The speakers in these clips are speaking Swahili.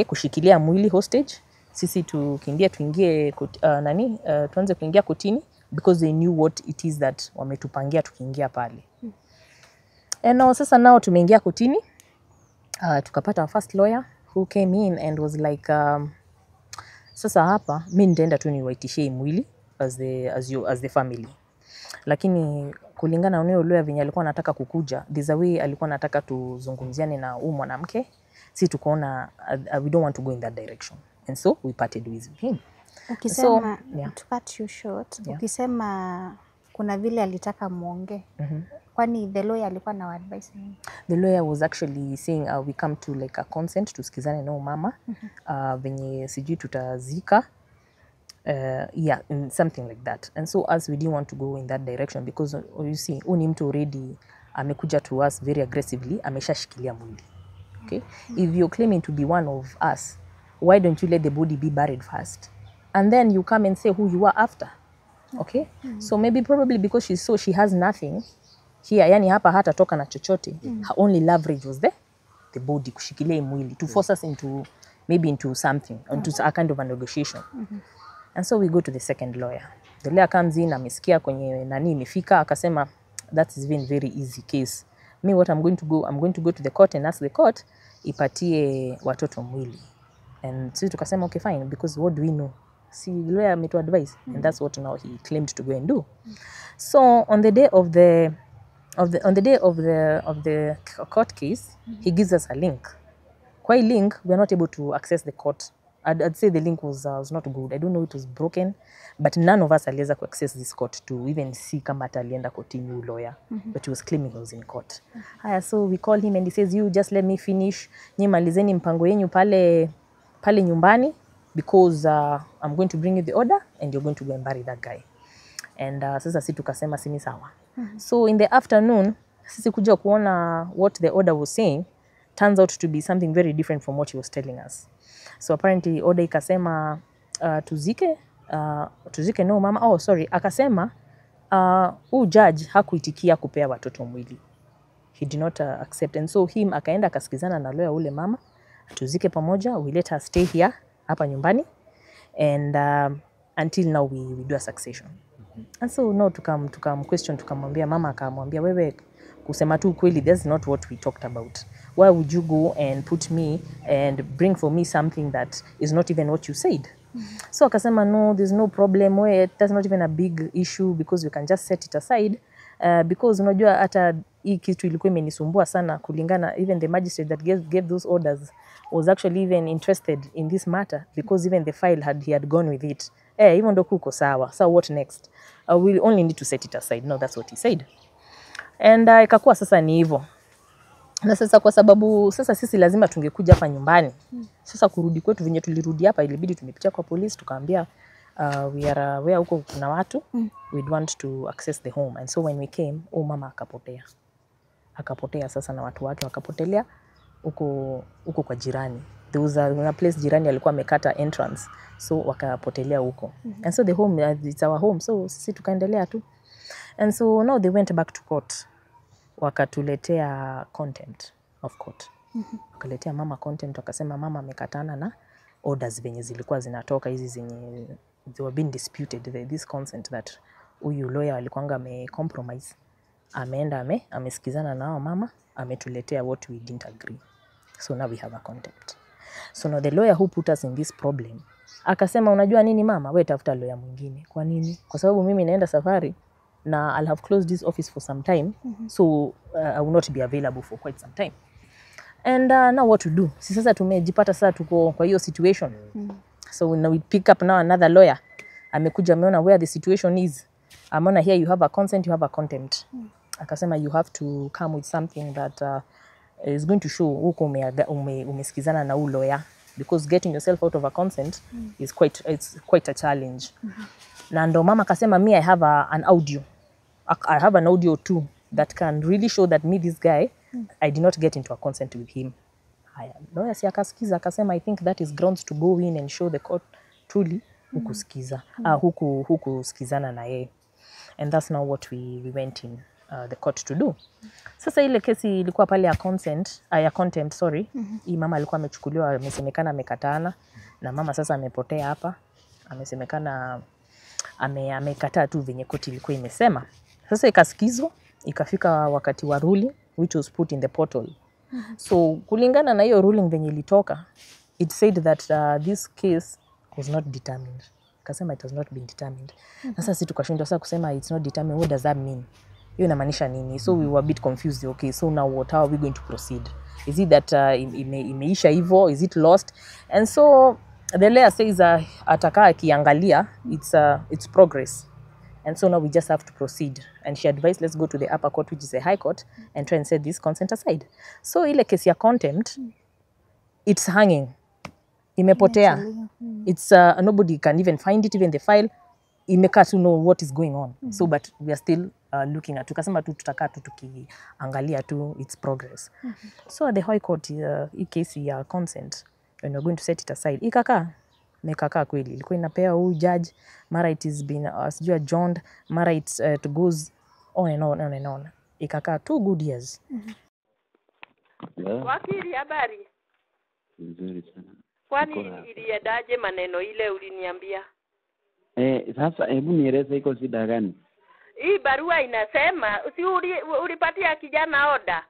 kushikilia mwili hostage, sisi tuingie tuanze kuingia kotini because they knew what it is that wametupangia tukiingia pale. And now sasa tumeingia kotini, tukapata our first lawyer who came in and was like sasa hapa mimi nitaenda tu niwaitishie mwili as the family. Lakini kulingana na huyo lawyer venye alikuwa anataka kukuja, this way alikuwa anataka tuzungumziane na huyu mwanamke, si tukaona we don't want to go in that direction, and so we parted with him. Ukisema to cut you short, ukisema kuna vile alitaka muonge, kwani the lawyer alikuwa na advice nini? The lawyer was actually saying we come to like a consent tusikizane na mama, venye sijui tutazika, something like that. And so as we didn't want to go in that direction because you see uni mtu already amekuja to us very aggressively, ameshashikilia mwili. Okay, if you're claiming to be one of us, why don't you let the body be buried first and then you come and say who you are after? Okay, so probably because she has nothing here, yani hapa hata toka na chochote, her only leverage was the body, kushikilia mwili to force us into something, into a kind of a negotiation. And so we go to the second lawyer. The lawyer comes in, amesikia kwenye nani imefika, akasema that is been very easy case. Me what I'm going to go to the court and ask the court ipatie watoto mwili. And so tukasema okay fine, because what do we know? See, lawyer ametu advise, and that's what now he claimed to go and do. So on the day of the court case, he gives us a link. Kwa link, we are not able to access the court. I'd say the link was not good. I don't know, it was broken, but none of us aliweza to access this court to even see kama atalienda kotini lawyer, but he was claiming he was in court. So we call him and he says, you just let me finish, nyi malizeni mpango yenyu pale nyumbani, because I'm going to bring you the order and you're going to go and bury that guy. And sasa sisi tukasema sini sawa. So in the afternoon, sisi kuja kuona what the order was saying, turns out to be something very different from what he was telling us. So apparently order ikasema tuzike no mama. Oh sorry, akasema judge hakuitikia kupea watoto mwili. He did not accept, and so him akaenda akasikizana na lawyer ule mama, tuzike pamoja, we let her stay here hapa nyumbani, and until now we do a succession. And so now question tukamwambia mama, akamwambia wewe kusema tu kweli, that's not what we talked about. Why would you go and put me and bring for me something that is not even what you said? So akasema no, there's no problem, that's not even a big issue because we can just set it aside, because unajua hata hii kitu ilikuwa imenisumbua sana, kulingana even the magistrate that gave those orders was actually even interested in this matter, because even the file he had gone with it. Even ndo kuko sawa, so what next? We only need to set it aside. No, that's what he said. And ikakuwa sasa ni hivyo. Na sasa kwa sababu sasa sisi lazima tungekuja hapa nyumbani. Sasa kurudi kwetu venye tulirudi hapa ilibidi tumepitia kwa police, tukaambia we are aware huko kuna watu, we'd want to access the home. And so when we came, mama akapotea sasa na watu wake wakapotelea huko kwa jirani. There was a place jirani alikuwa amekata entrance, so wakapotelea huko. And so the home, it's our home, so sisi tukaendelea tu. And so now they went back to court, wakatuletea contempt of court. Wakaletea mama contempt, wakasema mama amekatana na orders venye zilikuwa zinatoka hizi zenye they were being disputed, this consent that huyu lawyer alikuanga compromise, ameenda amesikizana na mama, ametuletea what we didn't agree. So now we have a contempt. So now the lawyer who put us in this problem akasema, unajua nini mama, wewe tafuta lawyer mwingine. Kwa nini? Kwa sababu mimi naenda safari na I'll have closed this office for some time, so I will not be available for quite some time. And now what to do? Sasa tumejipata sasa tuko kwa hiyo situation. So now we pick up now another lawyer. Amekuja ameona where the situation is. Ameona here you have a consent, you have a contempt. Akasema you have to come with something that is going to show huko umesikizana na lawyer, because getting yourself out of a consent is quite a challenge. Na ndo mama akasema, me I have an audio. I have an audio too that can really show that me, this guy, I did not get into a consent with him. Haya, lawyer si akasikiza akasema, I think that is grounds to go in and show the court truly hukusikiza, hukusikizana na yeye. And that's now what we went in the court to do. Sasa ile kesi ilikuwa pale ya contempt, sorry. Hii mama alikuwa amechukuliwa, amesemekana amekataana na mama sasa amepotea hapa. Amesemekana amekataa tu venye koti ilikuwa imesema. Sasa ikasikizwa, ikafika wakati wa ruling which was put in the portal. So kulingana na hiyo ruling venye ilitoka, it said that this case was not determined. Kasema it has not been determined. Sasa sisi tukashindwa sasa kusema it's not determined, what does that mean? Hiyo inamaanisha nini? So we were a bit confused. Okay, so now how are we going to proceed? Is it that imeisha hivyo? Is it lost? And so the lawyer says atakaa akiangalia it's progress. And so now we just have to proceed. And she advised, let's go to the upper court, which is a high court, and try and set this consent aside. So ile kesi ya contempt, it's hanging. Imepotea. It's nobody can even find it, even the file. Imekaa to know what is going on. So but we are still looking at, tukasema tu tutakaa tu tukiangalia tu its progress. So at the high court, hii kesi ya consent, when we're going to set it aside, ikakaa kweli. Ilikuwa inapea huyu judge, mara it is been sijui adjourned, mara it goes on and on. Ikakaa 2 good years. Wakili, habari? Nzuri sana. Kwani iliendaje maneno ile uliniambia? Sasa hebu nieleze iko shida gani? Hii barua inasema si ulipatia kijana oda.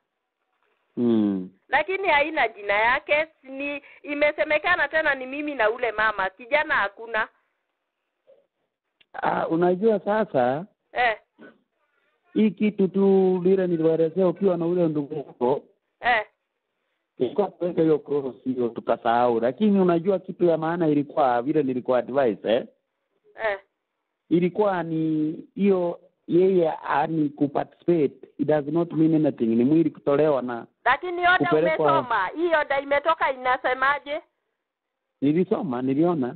Lakini haina jina yake, ni imesemekana tena ni mimi na ule mama. Kijana hakuna. Unajua sasa? Hii kitu tu lile niliwaelezea ukiwa na ule ndugu wako. Ilikuwa kuweka hiyo cross hiyo tukasahau, lakini unajua kitu ya maana ilikuwa vile nilikuwa advice ilikuwa ni hiyo yeye ani kuparticipate, it does not mean anything, ni mwili kutolewa na. Lakini oda umesoma, hiyo oda imetoka inasemaje? Nilisoma, niliona.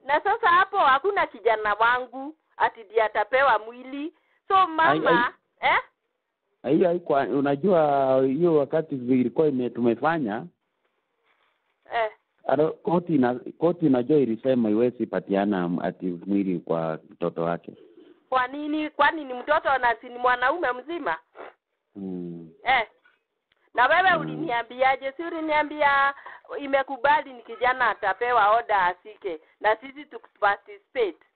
Na sasa hapo hakuna kijana wangu ati ndiye atapewa mwili. So mama hiyo haikuwa, unajua hiyo wakati ilikuwa tumefanya koti unajua ilisema iwezi patiana ati mwili kwa mtoto wake. Kwa nini? Kwani ni mtoto na si ni mwanaume mzima? Na wewe uliniambiaje? Si uliniambia imekubali ni kijana atapewa oda asike na sisi tuparticipate.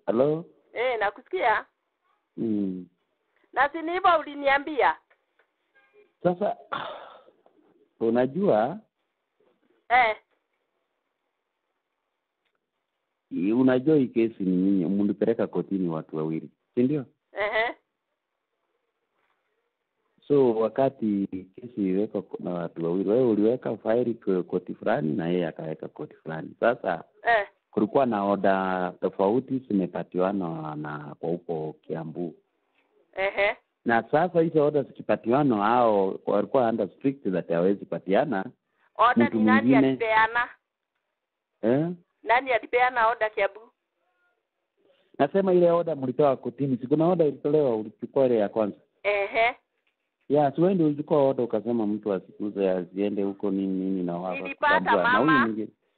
Hello? Nakusikia. Na si hivyo uliniambia. Sasa unajua unajua hii kesi ni nini? Mlipeleka kotini watu wawili, si ndio? So wakati kesi iliwekwa na watu wawili, wewe uliweka faili koti fulani na yeye akaweka koti fulani. Sasa kulikuwa na oda tofauti zimepatiwana na kwa huko Kiambu. Na sasa hizo oda zikipatiwana hao walikuwa under strict that hawezi patiana. Oda ni nani alipeana? Nani alipeana oda Kiambu? Nasema ile oda mlitoa kotini. Si kuna oda ilitolewa ulichukua ile ya kwanza? Si wewe ndio ulichukua oda ukasema mtu asikuze asiende huko nini na wao.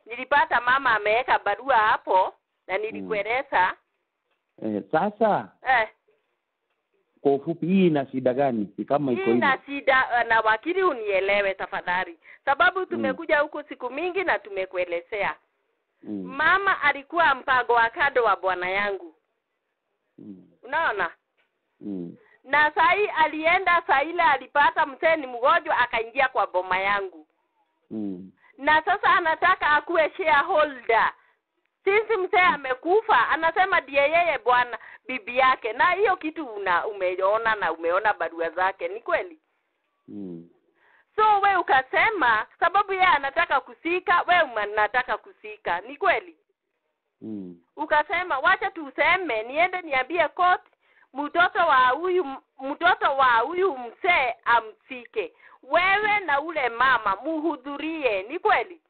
Nilipata mama ameweka barua hapo na nilikueleza. Sasa kwa ufupi hii ina shida gani? Si kama iko hivi. Ina shida na wakili unielewe tafadhali. Sababu tumekuja huko siku mingi na tumekuelezea. Mama alikuwa mpango wa kado wa bwana yangu. Unaona? Na sai alienda ile alipata mzee ni mgonjwa akaingia kwa boma yangu. Na sasa anataka akuwe shareholder. Since mzee amekufa, anasema ndiye yeye bwana bibi yake. Na hiyo kitu umeona na umeona barua zake, ni kweli? So wewe ukasema sababu yeye anataka kusika, wewe unataka kusika, ni kweli? Ukasema wacha tuseme niende niambie court mtoto wa huyu mzee amsike. Wewe na ule mama muhudhurie, ni kweli?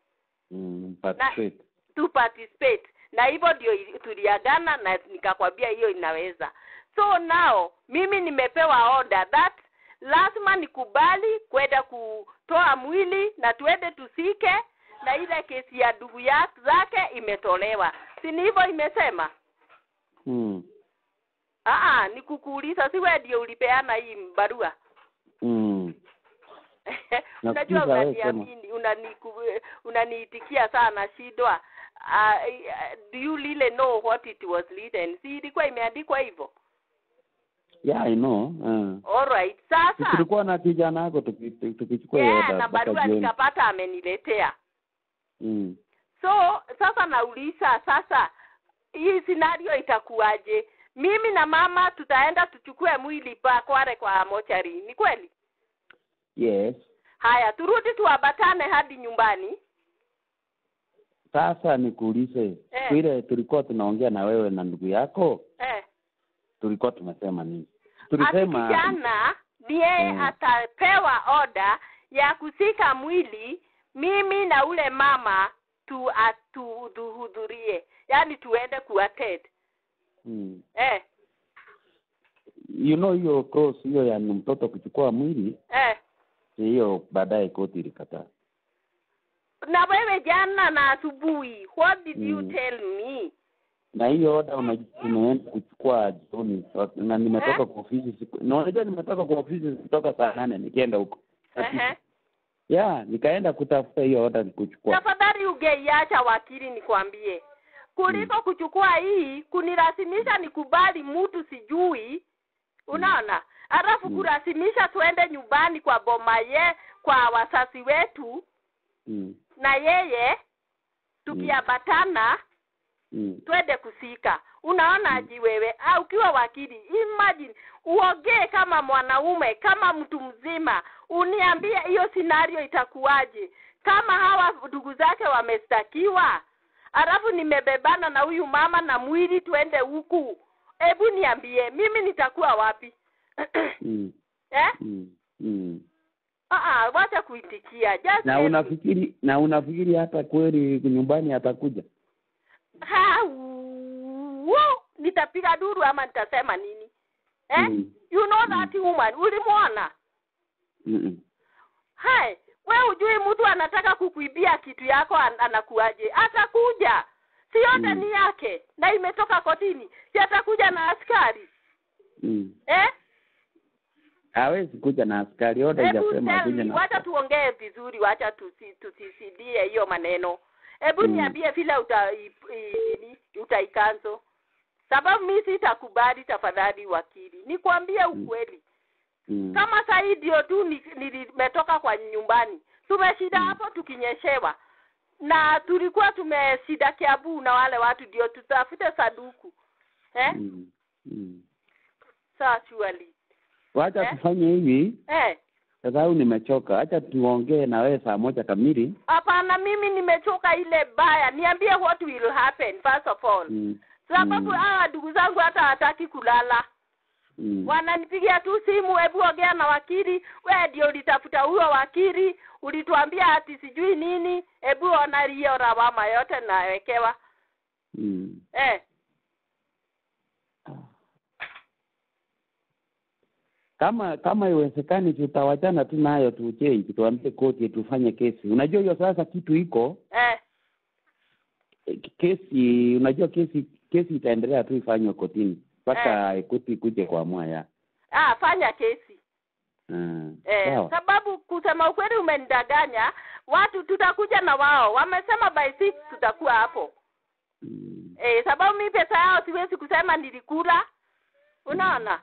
Participate. Na hivyo ndio tuliagana na nikakwambia hiyo inaweza. So now mimi nimepewa order that lazima nikubali kwenda kutoa mwili na tuende tusike, na ile kesi ya ndugu zake imetolewa. Si ni hivyo imesema? Ni kukuuliza, si wewe ndio ulipeana hii barua? Unajua unaniamini, unaniitikia sana Shidwa. Do you really know what it was written? Si ilikuwa imeandikwa hivyo? Yeah, I know. All right. Sasa tulikuwa na kijana wako tukichukua hiyo na barua nikapata ameniletea. So sasa nauliza, sasa hii scenario itakuwaje? Mimi na mama tutaenda tuchukue mwili Kware kwa mochari. Ni kweli? Yes. Haya, turudi tuambatane hadi nyumbani. Sasa nikuulize, ile tulikuwa tunaongea na wewe na ndugu yako? Tulikuwa tunasema nini? Tulisema kijana ndiye atapewa order ya kusika mwili, mimi na ule mama tuhudhurie. Yaani tuende kuattend. You know hiyo cross hiyo ya mtoto kuchukua mwili? Hiyo baadaye koti ilikataa. Na wewe jana na asubuhi, what did you tell me? Na hiyo order unaenda kuchukua jioni na nimetoka kwa ofisi unajua nimetoka kwa ofisi kutoka saa 8 nikienda huko. Nikaenda kutafuta hiyo order kuchukua. Tafadhali ungeiacha wakili nikwambie. Kuliko kuchukua hii kunirasimisha nikubali mtu sijui. Unaona? Alafu kurasimisha tuende nyumbani kwa boma kwa wasasi wetu. Na yeye tukiambatana twende kusika. Unaona aji wewe? Ukiwa wakili, imagine uongee kama mwanaume, kama mtu mzima, uniambie hiyo scenario itakuwaje kama hawa ndugu zake wamestakiwa, alafu nimebebana na huyu mama na mwili twende huku. Hebu niambie mimi nitakuwa wapi? Wacha kuitikia. Na unafikiri hata kweli nyumbani atakuja? Nitapiga duru ama nitasema nini? You know that woman, ulimuona? Wewe hujui mtu anataka kukuibia kitu yako anakuaje? Atakuja. Si yote ni yake na imetoka kotini. Si atakuja na askari? Hawezi kuja na askari, yote hajasema kuja na. Wacha tuongee vizuri, wacha tusisidie hiyo maneno. Hebu niambie vile utaikanzo. Sababu mimi sitakubali tafadhali wakili. Nikwambie ukweli. Kama Saidi ndio tu nimetoka kwa nyumbani. Tumeshida hapo tukinyeshewa. Na tulikuwa tumeshida Kiabu na wale watu ndio tutafute saduku. Surely. Wacha tufanye hivi. Sasa nimechoka. Acha tuongee na wewe saa 1 kamili. Hapana, mimi nimechoka ile baya. Niambie what will happen first of all. Sababu hawa ndugu zangu hata hataki kulala. Wananipigia tu simu, hebu ongea na wakili. Wewe ndio ulitafuta huyo wakili, ulituambia ati sijui nini. Hebu ona hiyo rawama yote nawekewa. Kama iwezekani tutawachana tu nayo change tuambie koti tufanye kesi. Unajua hiyo sasa kitu iko kesi, unajua kesi itaendelea tu ifanywe kotini mpaka koti kuje kuamua fanya kesi. Sababu kusema ukweli umenidanganya, watu tutakuja na wao. Wamesema by 6 tutakuwa hapo. Sababu mimi pesa yao siwezi kusema nilikula. Unaona?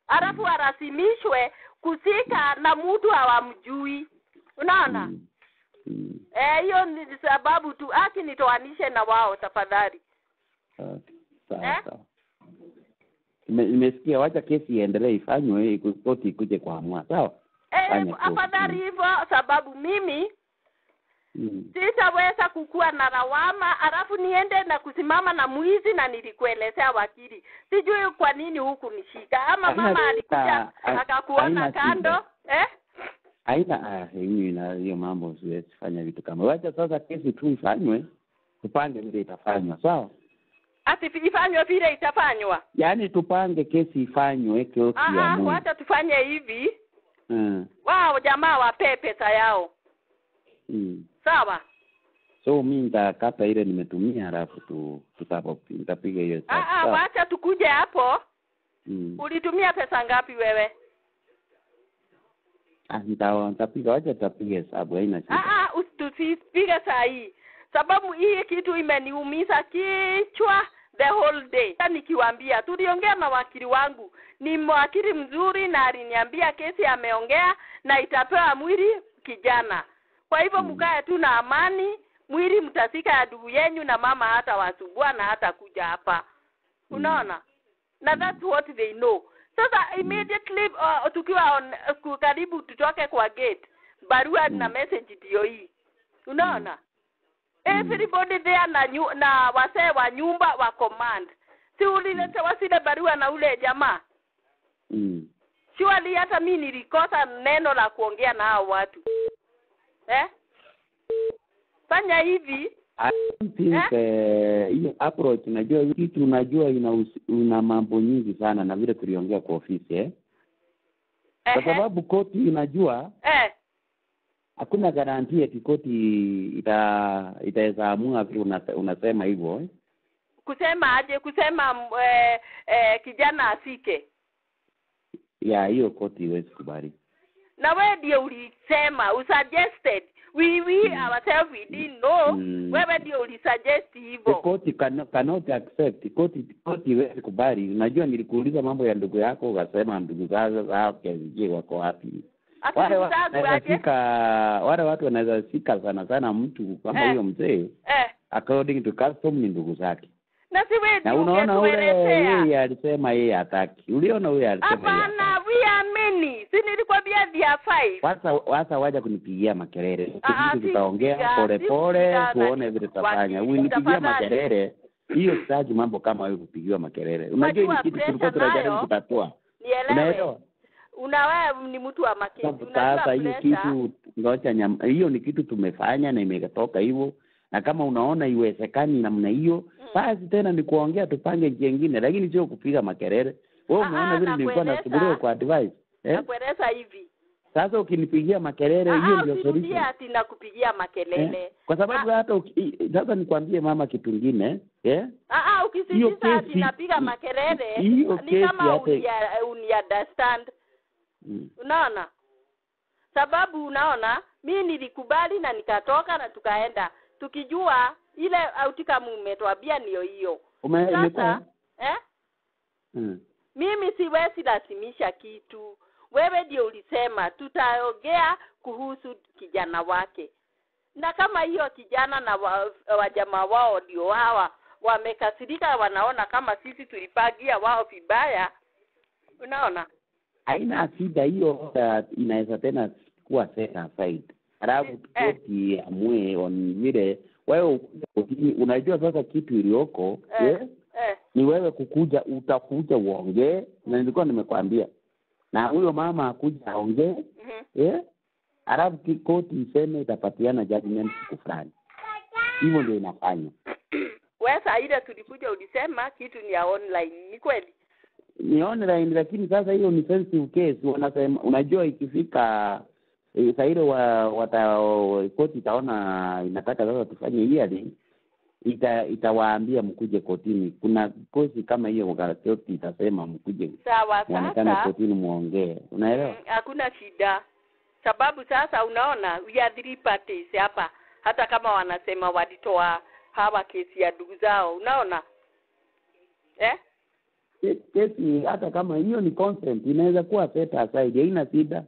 Alafu arasimishwe kusika na mtu hawamjui. Unaona? Hiyo ni sababu tu nitoanishe na wao tafadhali. Sawa. Nimesikia, wacha kesi iendelee ifanywe koti ikuje kuamua. Sawa? Afadhali hivyo sababu mimi sitaweza kukua na lawama alafu niende na kusimama na mwizi na nilikuelezea wakili. Sijui kwa nini huku nishika ama mama alikuja akakuona kando. Hiyo mambo siwezi fanya vitu kama. Wacha sasa kesi tu ifanywe, tupange vile itafanywa. Sawa? Ati ifanywe vile itafanywa? Yaani tupange kesi ifanywe kesi ya Mungu. Wacha tufanye hivi. Wao jamaa wape pesa yao. Sawa? So mimi nitakata ile nimetumia alafu tutapiga hiyo sasa. Wacha tukuje hapo. Ulitumia pesa ngapi wewe? Nitapiga, wacha tutapiga hesabu, haina shida. Usipige saa hii. Sababu hii kitu imeniumiza kichwa the whole day. Nikiwaambia tuliongea na wakili wangu. Ni wakili mzuri na aliniambia kesi ameongea na itapewa mwili kijana. Kwa hivyo mkae tu na amani, mwili mtasika ya ndugu yenu na mama hata wasubua na hata kuja hapa. Unaona? Na that's what they know. Sasa immediately tukiwa karibu tutoke kwa gate, barua na message ndio hii. Unaona? Everybody there na wasee wa nyumba wa command. Si ulileta wasile barua na ule jamaa? Surely hata mimi nilikosa neno la kuongea na hao watu. Fanya hivi. I think hiyo approach najua kitu unajua ina mambo nyingi sana na vile tuliongea kwa ofisi kwa sababu koti inajua hakuna garantia eti koti itaweza amua vile unasema hivyo kusema aje kusema kijana asike ya hiyo koti iwezi kubali na wewe ndio ulisema suggested we ourselves we didn't know wewe ndio ulisuggest hivyo koti cannot accept koti iwezi kubali unajua nilikuuliza mambo ya ndugu yako ukasema ndugu zako je wako wapi wale watu wanaweza sika sana mtu kama huyo mzee according to custom ni ndugu zake na si wewe na unaona yeye alisema yeye hataki uliona huyo alisema hapana we are many si nilikwambia dia 5 sasa waje kunipigia makelele sisi tutaongea pole tuone vile tutafanya unipigia makelele hiyo sitaji mambo kama hayo kupigiwa makelele unajua kitu tulikuwa tunajaribu kutatua unaelewa wewe ni mtu wa maketi sasa hiyo kitu ngoja hiyo ni kitu tumefanya na imetoka hivyo na kama unaona iwezekani namna hiyo basi tena ni kuongea tupange njia nyingine lakini sio kupiga makelele wewe unaona vile nilikuwa nasubiria kwa advice nakueleza hivi sasa ukinipigia makelele hiyo ndio solution ati nakupigia makelele kwa sababu hata sasa nikwambie mama kitu kingine ukisisitiza ati napiga makelele ni kama uni understand unaona sababu unaona mimi nilikubali na nikatoka na tukaenda tukijua ile outcome umetwambia ndio hiyo sasa mimi siwezi lazimisha kitu wewe ndio ulisema tutaongea kuhusu kijana wake na kama hiyo kijana na wajamaa wao ndio hawa wamekasirika wanaona kama sisi tulipagia wao vibaya unaona haina shida hiyo inaweza tena kuwa set aside alafu koti amue on vile wewe unajua sasa kitu iliyoko ni wewe utakuja uongee na nilikuwa nimekwambia na huyo mama akuja aongee alafu koti iseme itapatiana judgment siku fulani hivyo ndio inafanya wewe saa ile tulikuja ulisema kitu ni ya online ni kweli ni online lakini sasa hiyo ni sensitive case wanasema unajua ikifika saa ile koti itaona inataka sasa tufanye hearing itawaambia mkuje kotini kuna kosi kama hiyo koti itasema mkuje sawa sasa kotini muongee unaelewa hakuna shida sababu sasa unaona we are three parties hapa hata kama wanasema walitoa hawa kesi ya ndugu zao unaona kesi hata kama hiyo ni consent inaweza kuwa set aside haina shida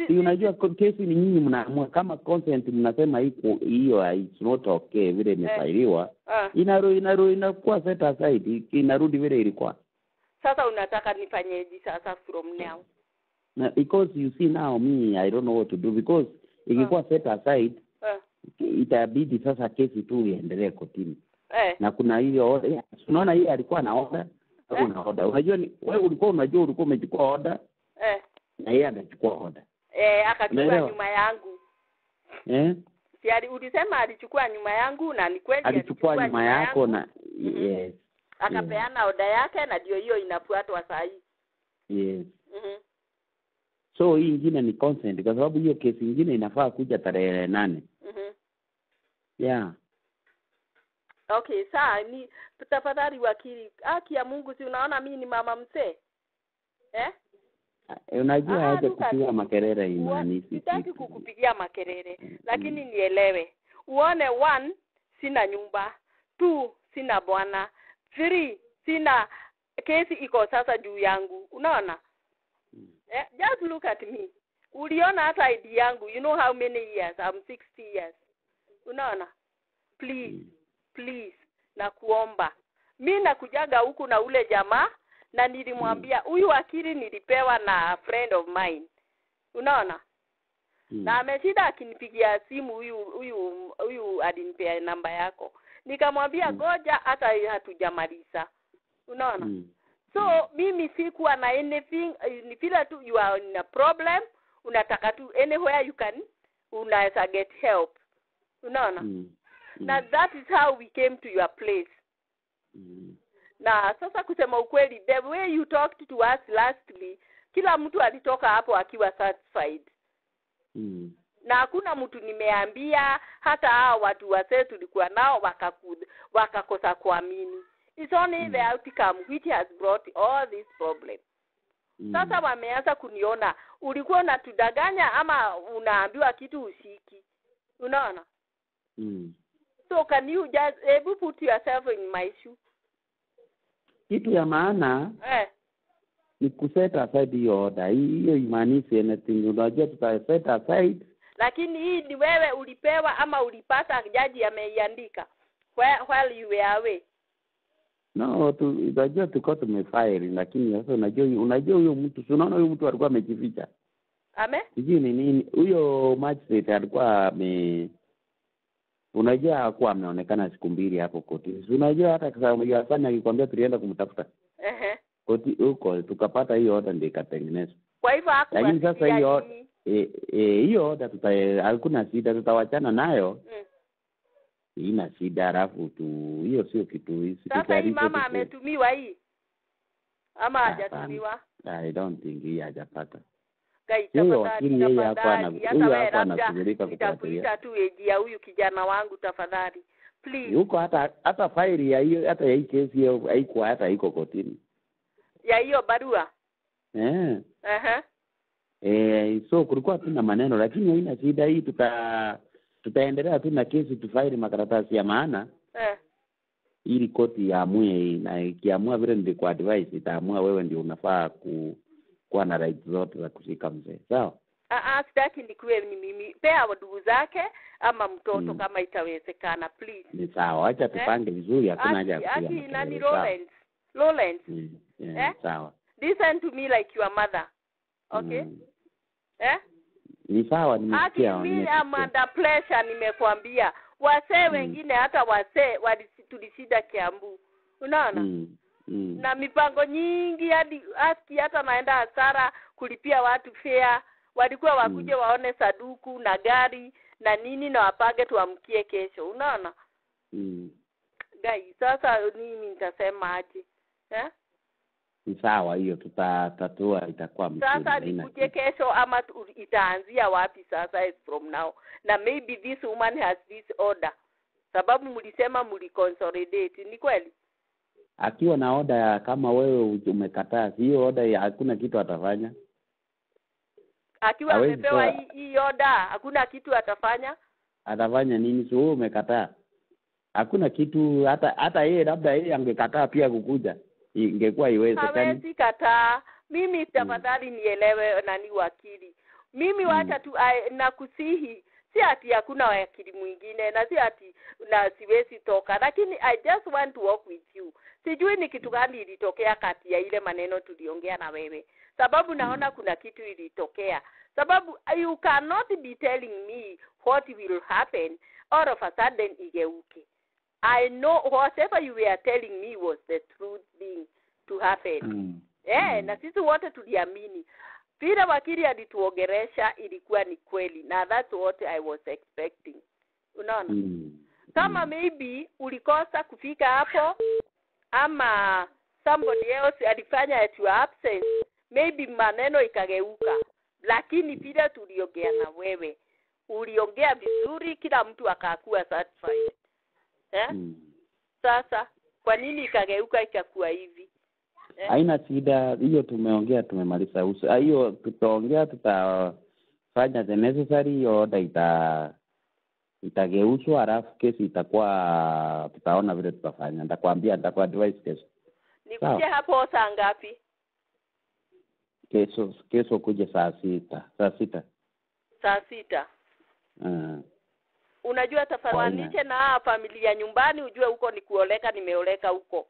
si unajua kesi ni nyinyi mnaamua kama consent mnasema hiyo it's not okay vile imefailiwa inakuwa set aside inarudi vile ilikuwa sasa unataka nifanyeje sasa from now because you see now me I don't know what to do because ikikuwa set aside itabidi sasa kesi tu iendelee kotini na kuna hiyo unaona hii alikuwa na order una order unajua wewe ulikuwa umechukua order na yeye anachukua order akachukua nyuma yangu si ulisema alichukua nyuma yangu na ni kweli alichukua nyuma yako na yes akapeana order yake na ndio hiyo inafuatwa saa hii yes so hii nyingine ni consent kwa sababu hiyo kesi nyingine inafaa kuja tarehe 8 Yeah. Okay, saa ni tafadhali wakili, haki ya Mungu, si unaona mimi ni mama mzee? Unajua aje kupiga makelele imani sitaki kukupigia makelele, lakini nielewe. Uone 1 sina nyumba, 2 sina bwana, 3 sina kesi iko sasa juu yangu. Unaona? Just look at me. Uliona hata ID yangu, you know how many years? I'm 60 years. Unaona? Please na kuomba. Mimi nakujaga huku na ule jamaa na nilimwambia huyu akili nilipewa na friend of mine. Unaona? Na ameshida akinipigia simu huyu alinipea namba yako. Nikamwambia goja hata hatujamaliza. Unaona? So mimi sikuwa na anything, ni feel tu you are in a problem, unataka tu anywhere you can unaweza get help. Unaona? Na that is how we came to your place. Na sasa kusema ukweli, the way you talked to us lastly, kila mtu alitoka hapo akiwa satisfied. Na hakuna mtu nimeambia, hata hao watu wazee tulikuwa nao wakakosa kuamini. It's only the outcome which has brought all this problem. Sasa wameanza kuniona ulikuwa unatudanganya ama unaambiwa kitu usiki. Unaona? So can you just put yourself in my shoe? Kitu ya maana ni kuset aside hiyo order. Hiyo imaanishi anything. Unajua tutaset aside. Lakini hii ni wewe ulipewa ama ulipata jaji ameiandika while you were away? No, unajua tulikuwa tumefile, lakini sasa unajua huyo mtu, unaona huyo mtu alikuwa amejificha. Sijui ni nini. Huyo magistrate alikuwa unajua hakuwa ameonekana siku 2 hapo kotini. Unajua hata kama yafanya akikwambia tulienda kumtafuta. Koti huko tukapata hiyo order ndio ikatengenezwa. Kwa hivyo hakuwa. Lakini sasa hiyo order hakuna shida, tutawachana nayo. Ina shida, alafu tu hiyo sio kitu hizi. Sasa hii mama ametumiwa hii ama hajatumiwa? I don't think yeye hajapata. Hiyo wakili yeye hapa anashughulika kufuatilia tu ejia huyu kijana wangu tafadhali. Please. Yuko hata file ya hiyo, hata ya hii kesi hiyo haiko hata iko kotini. Ya hiyo barua? So kulikuwa tuna maneno, lakini haina shida hii, tutaendelea tu na kesi, tufaili makaratasi ya maana. Ili koti yaamue, na ikiamua vile ndio kwa advice itaamua wewe ndio unafaa kuwa na right zote za kushika mzee. Sawa? Sitaki nikuwe ni mimi. Pea ndugu zake ama mtoto kama itawezekana, please. Ni sawa, acha tupange vizuri, hakuna haja ya kupiga. Nani Lawrence? Sawa. Listen to me like your mother. Okay? Ni sawa, nimesikia. Mimi am under pressure, nimekwambia. Wasee wengine hata wasee tulishida Kiambu. Unaona? Na mipango nyingi hata naenda hasara kulipia watu fare. Walikuwa wakuje waone saduku na gari na nini na wapage tuamkie kesho. Unaona? Guys, sasa nini nitasema aje? Ni sawa, hiyo tutatatua, itakuwa mzuri. Sasa nikuje kesho ama itaanzia wapi sasa from now? Na maybe this woman has this order. Sababu mlisema mliconsolidate, ni kweli? Akiwa na order kama wewe umekataa, hiyo order hakuna kitu atafanya. Akiwa amepewa hii order, hakuna kitu atafanya? Atafanya nini? So wewe umekataa. Hakuna kitu, hata yeye labda yeye angekataa pia kukuja. Ingekuwa iwezekani. Hawezi kataa. Mimi tafadhali nielewe nani wakili. Mimi wacha tu nakusihi, si ati hakuna wakili mwingine na si ati na siwezi toka, lakini I just want to work with you. Sijui ni kitu gani ilitokea kati ya ile maneno tuliongea na wewe. Sababu naona kuna kitu ilitokea. Sababu you cannot be telling me what will happen all of a sudden igeuke. I know whatever you were telling me was the truth thing to happen. Na sisi wote tuliamini. Vile wakili alituongeresha ilikuwa ni kweli, na that's what I was expecting. Unaona? Kama maybe ulikosa kufika hapo ama somebody else alifanya at your absence, maybe maneno ikageuka. Lakini vile tuliongea na wewe, uliongea vizuri, kila mtu akakuwa satisfied. Sasa kwa nini ikageuka ikakuwa hivi? Haina shida hiyo, tumeongea tumemaliza. Hiyo tutaongea, tutafanya the necessary, order itageuzwa, alafu kesi itakuwa, tutaona vile tutafanya. Nitakwambia, nitakuwa advice kesho. Nikuje hapo saa ngapi? Kesho kuja saa sita. Saa sita. Unajua tafadhalishe na familia nyumbani, ujue huko ni kuoleka, nimeoleka huko.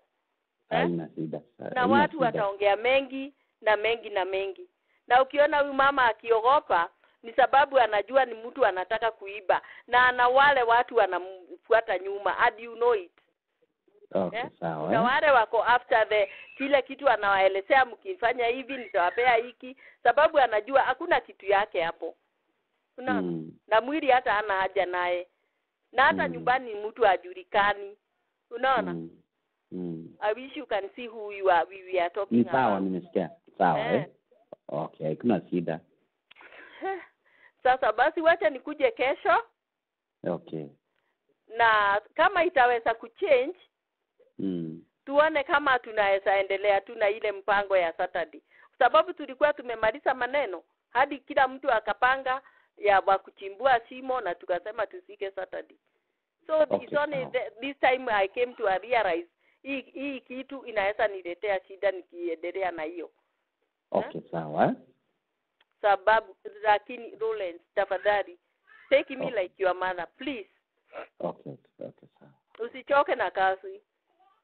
Haina shida. Na watu wataongea mengi na mengi na mengi. Na ukiona huyu mama akiogopa, ni sababu anajua ni mtu anataka kuiba, na ana wale watu wanamfuata nyuma, and you know it. Okay, sawa. Na wale wako after kile kitu anawaelezea, mkifanya hivi nitawapea hiki, sababu anajua hakuna kitu yake hapo. Unaona? Na mwili hata hana haja naye. Na hata nyumbani mtu hajulikani. Unaona? I wish you can see who we are talking about. Sawa, nimesikia. Sawa, Okay, kuna shida. Sasa basi wacha nikuje kesho. Okay. Na kama itaweza kuchange, tuone kama tunaweza endelea tu na ile mpango ya Saturday. Sababu tulikuwa tumemaliza maneno hadi kila mtu akapanga ya wa kuchimbua shimo, na tukasema tusike Saturday. So it's only this time I came to realize hii kitu inaweza niletea shida nikiendelea na hiyo. Okay, sawa. Sababu lakini Rollins, tafadhali take me like your mother, please. Okay, sawa. Usichoke na kazi.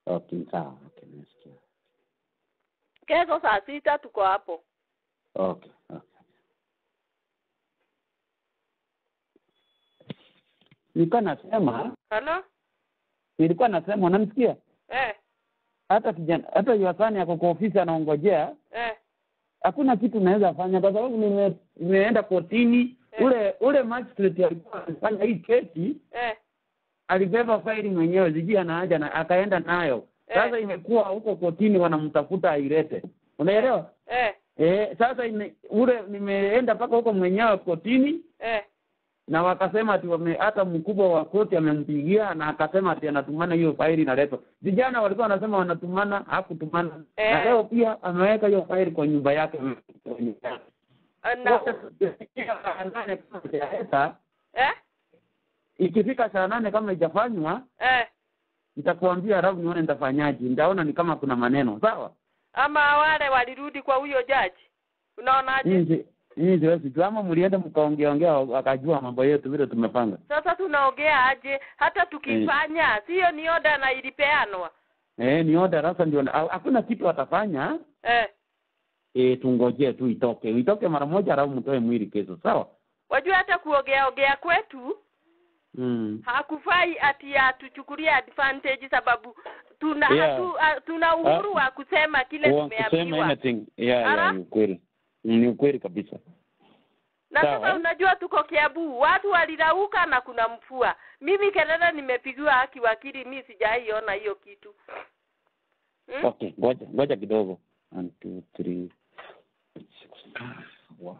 Okay, sawa. Okay, nasikia. Kesho saa 6 tuko hapo. Okay. Nilikuwa nasema. Hello? Nilikuwa nasema, unamsikia? Hata Yohana yako kwa ofisi anaongojea. Hakuna kitu naweza fanya kwa sababu nimeenda kotini. Ule magistrate alikuwa anafanya hii kesi. Alibeba faili mwenyewe, zijia na haja na akaenda nayo. Sasa imekuwa huko kotini wanamtafuta ailete. Unaelewa? Sasa nimeenda paka huko mwenyewe kotini. Na wakasema ati hata mkubwa wa koti amempigia na akasema ati anatumana hiyo faili na leto. Vijana walikuwa wanasema wanatumana, hakutumana. Na leo pia ameweka hiyo faili kwa nyumba yake. Ikifika saa 8 kama haijafanywa, nitakuambia rafu nione nitafanyaje. Ndaona ni kama kuna maneno, sawa? Ama wale walirudi kwa huyo jaji. Unaonaje? Mimi siwezi kama mlienda mkaongea akajua mambo yetu vile tumepanga. Sasa tunaongea aje hata tukifanya? Sio ni order na ilipeanwa. Ni order sasa ndio hakuna kitu atafanya. Tungojee tu itoke mara moja alafu mtoe mwili kesho, sawa? Wajua hata kuongea kwetu hakufai ati tuchukulie advantage, sababu tuna uhuru wa kusema kile tumeambiwa. Ni ukweli. Ni ukweli kabisa. Na sasa unajua tuko Kiambu, watu walirauka na kuna mfua. Mimi kelele nimepigiwa haki wakili, mimi sijaiona hiyo kitu. Okay, ngoja kidogo. 1 2 3 6